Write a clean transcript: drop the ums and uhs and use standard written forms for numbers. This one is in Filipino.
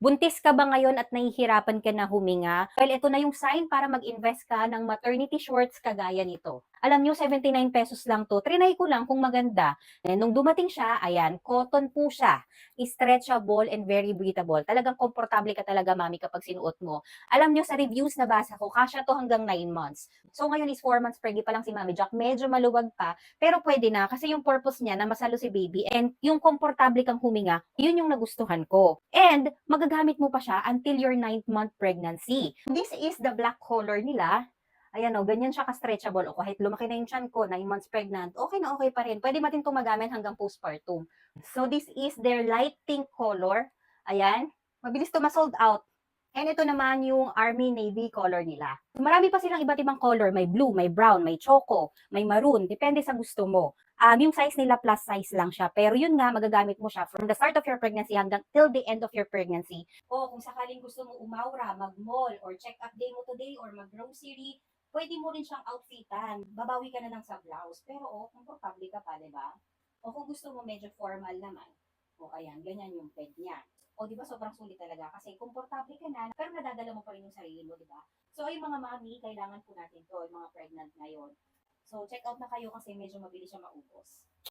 Buntis ka ba ngayon at nahihirapan ka na huminga? Well, ito na yung sign para mag-invest ka ng maternity shorts kagaya nito. Alam nyo, 79 pesos lang to. Trinay ko lang kung maganda. Nung dumating siya, ayan, cotton po siya. Stretchable and very breathable. Talagang komportable ka talaga, mami, kapag sinuot mo. Alam nyo, sa reviews na basa ko, kasya to hanggang 9 months. So ngayon is 4 months pregnant pa lang si Mami Jack. Medyo maluwag pa, pero pwede na kasi yung purpose niya na masalo si baby and yung komportable kang huminga, yun yung nagustuhan ko. And magagamit mo pa siya until your 9th month pregnancy. This is the black color nila. Ayan o, ganyan siya ka-stretchable. O kahit lumaki na yung tiyan ko, 9 months pregnant, okay na okay pa rin. Pwede natin itong magamit hanggang postpartum. So this is their light pink color. Ayan. Mabilis to ma-sold out. And ito naman yung army navy color nila. Marami pa silang iba't ibang color. May blue, may brown, may choco, may maroon. Depende sa gusto mo. Yung size nila plus size lang siya. Pero yun nga, magagamit mo siya from the start of your pregnancy hanggang till the end of your pregnancy. O kung sakaling gusto mo umawra, mag-mall, or check up day mo today, or mag-grocery, pwede mo rin siyang outfitan. Babawi ka na lang sa blouse. Pero komportable ka pa, di ba? O kung gusto mo medyo formal naman, o ayan, ganyan yung peg niya. O di ba sobrang sulit talaga kasi komportable ka na, pero nadadala mo pa rin yung sarili mo, di ba? So ay mga mami, kailangan po natin to, yung mga pregnant ngayon. So check out na kayo kasi medyo mabilis siya maubos.